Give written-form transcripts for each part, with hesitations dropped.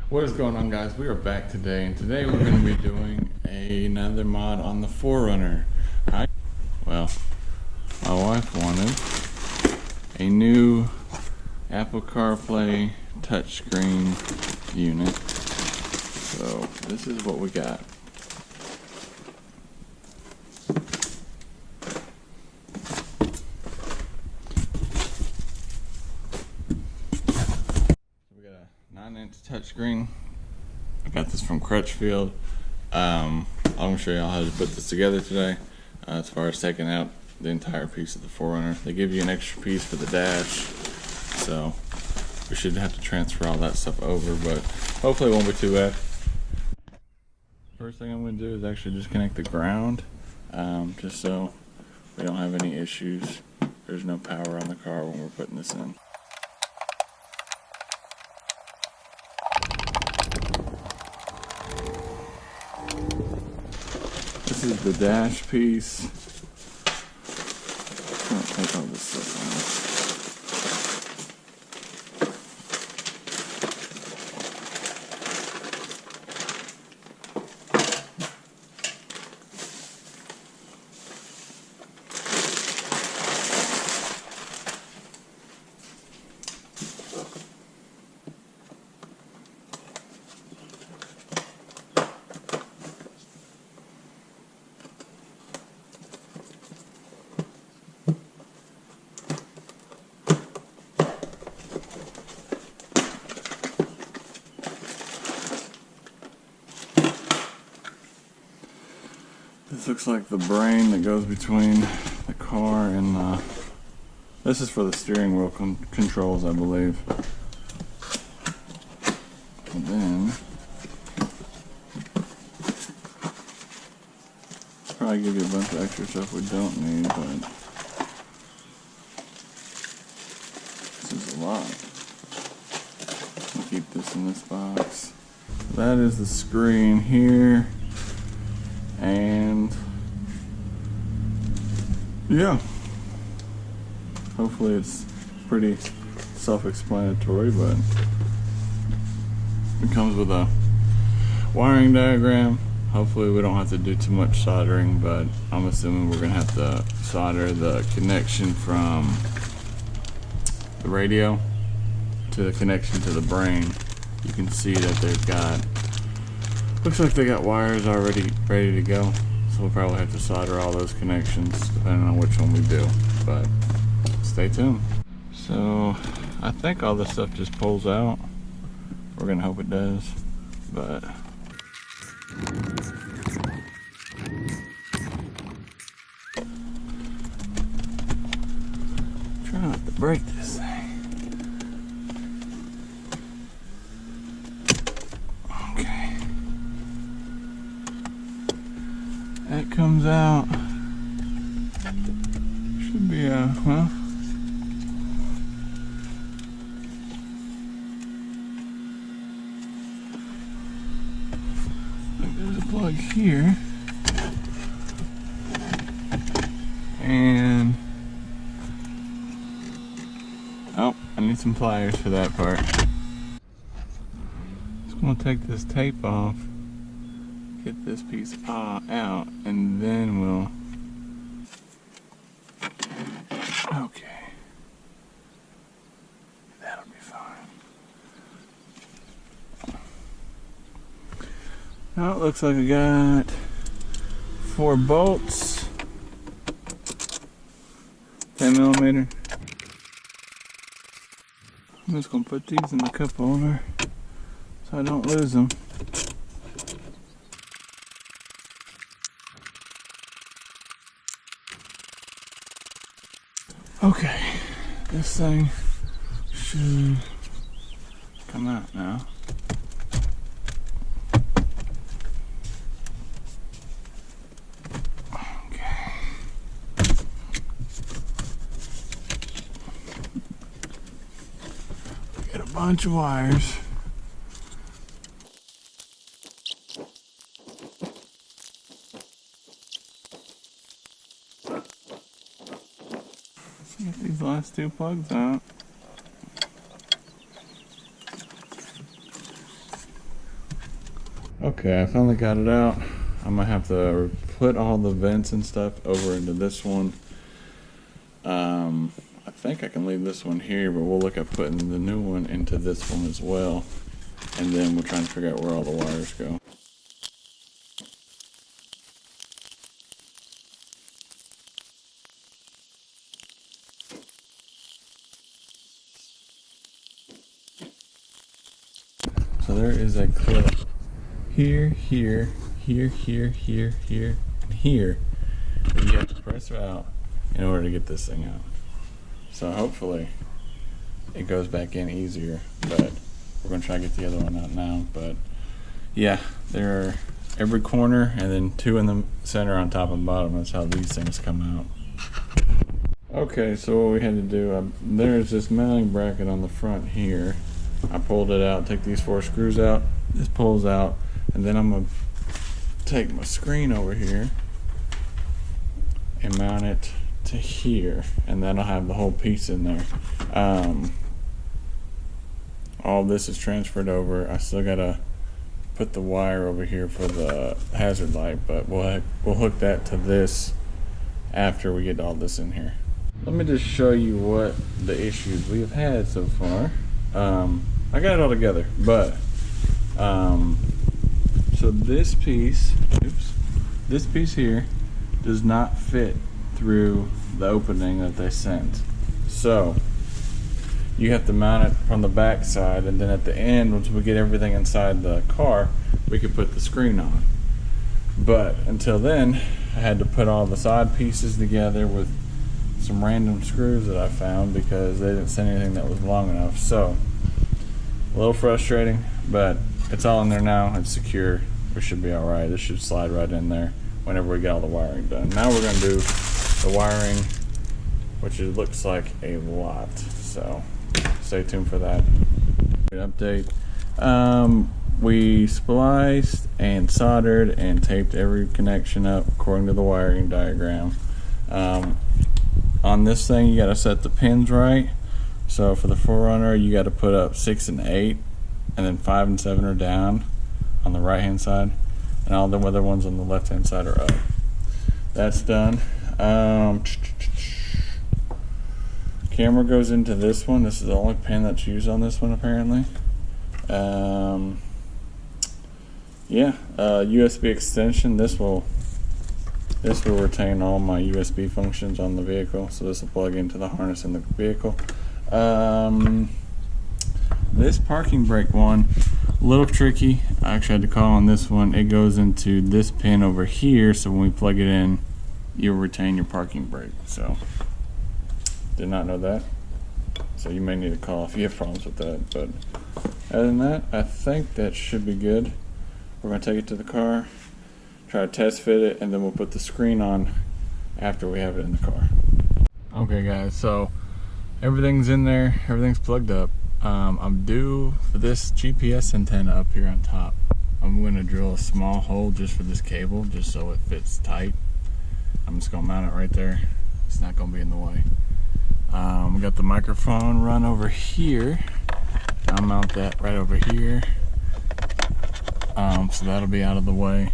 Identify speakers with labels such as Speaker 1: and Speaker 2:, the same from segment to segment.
Speaker 1: What is going on, guys? We are back today, and today we're going to be doing another mod on the 4Runner. Well, my wife wanted a new Apple CarPlay touchscreen unit, so this is what we got. We got a 9-inch touchscreen. I got this from Crutchfield. I'm going to show y'all how to put this together today. As far as taking out the entire piece of the 4Runner, they give you an extra piece for the dash, so we should have to transfer all that stuff over, but hopefully it won't be too bad. First thing I'm going to do is actually just connect the ground, just so we don't have any issues. There's no power on the car when we're putting this in. This is the dash piece. I'm gonna take all this stuff out. This looks like the brain that goes between the car and this is for the steering wheel controls, I believe. And then probably give you a bunch of extra stuff we don't need, but this is a lot. I'll keep this in this box. That is the screen here. And yeah, hopefully it's pretty self-explanatory, but it comes with a wiring diagram. Hopefully we don't have to do too much soldering, but I'm assuming we're gonna have to solder the connection from the radio to the connection to the brain. You can see that they've got, looks like they got wires already ready to go, so we'll probably have to solder all those connections depending on which one we do, but stay tuned. So I think all this stuff just pulls out. We're gonna hope it does, but try not to break this thing. That comes out. Should be well. There's a plug here. And oh, I need some pliers for that part. Just gonna take this tape off. Get this piece out, and then we'll. Okay, that'll be fine. Now it looks like I got 4 bolts, 10mm. I'm just gonna put these in the cup holder so I don't lose them. Okay, this thing should come out now. Okay. Got a bunch of wires. Get these last 2 plugs out. Okay, I finally got it out. I'm gonna have to put all the vents and stuff over into this one. I think I can leave this one here, but we'll look at putting the new one into this one as well. And then we're trying to figure out where all the wires go. So there is a clip here, here, here, here, here, here, and here that you have to press out in order to get this thing out. So hopefully it goes back in easier, but we're gonna try to get the other one out now. But yeah, there are every corner and then 2 in the center on top and bottom. That's how these things come out. Okay, so what we had to do, there's this mounting bracket on the front here. I pulled it out, take these 4 screws out, this pulls out, and then I'm gonna take my screen over here and mount it to here, and then I'll have the whole piece in there. All this is transferred over. I still gotta put the wire over here for the hazard light, but we'll hook that to this after we get all this in here. Let me just show you what the issues we have had so far. I got it all together, but so this piece, this piece here does not fit through the opening that they sent. So you have to mount it from the back side, and then at the end, once we get everything inside the car, we can put the screen on. But until then, I had to put all the side pieces together with some random screws that I found because they didn't send anything that was long enough. So a little frustrating, but it's all in there now. It's secure. We should be all right. This should slide right in there whenever we get all the wiring done. Now we're gonna do the wiring, which it looks like a lot. So stay tuned for that. Update. We spliced and soldered and taped every connection up according to the wiring diagram. On this thing, you got to set the pins right. So for the 4Runner, you got to put up 6 and 8, and then 5 and 7 are down on the right hand side, and all the other ones on the left hand side are up. That's done. Camera goes into this one. This is the only pin that's used on this one apparently. USB extension. This will retain all my USB functions on the vehicle, so this will plug into the harness in the vehicle. This parking brake one, a little tricky. I actually had to call on this one. It goes into this pin over here, so when we plug it in, you'll retain your parking brake. So did not know that, so you may need to call if you have problems with that. But other than that, I think that should be good. We're going to take it to the car, try to test fit it, and then we'll put the screen on after we have it in the car. Okay guys, so everything's in there, everything's plugged up. I'm due for this GPS antenna up here on top. I'm going to drill a small hole just for this cable, just so it fits tight. I'm just going to mount it right there. It's not going to be in the way. We got the microphone run over here. I'll mount that right over here. So that'll be out of the way.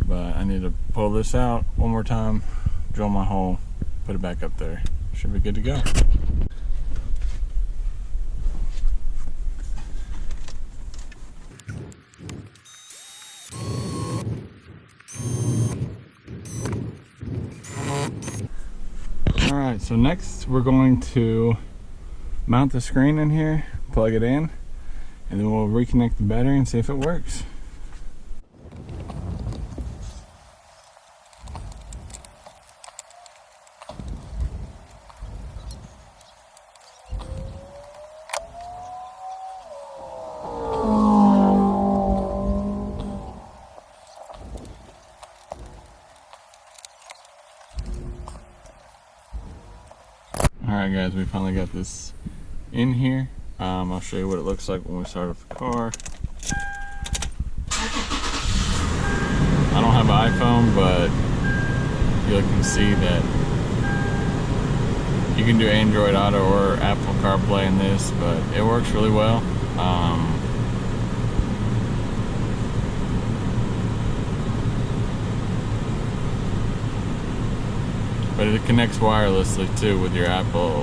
Speaker 1: But I need to pull this out one more time, drill my hole, put it back up there. Should be good to go. Alright, so next we're going to mount the screen in here, plug it in, and then we'll reconnect the battery and see if it works. Alright guys, we finally got this in here. I'll show you what it looks like when we start up the car. I don't have an iPhone, but you can see that you can do Android Auto or Apple CarPlay in this, but it works really well. but it connects wirelessly too with your Apple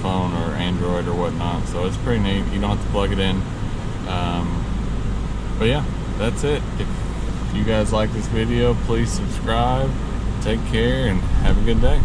Speaker 1: phone or Android or whatnot, so it's pretty neat. You don't have to plug it in. But yeah, that's it. If you guys like this video, please subscribe. Take care and have a good day.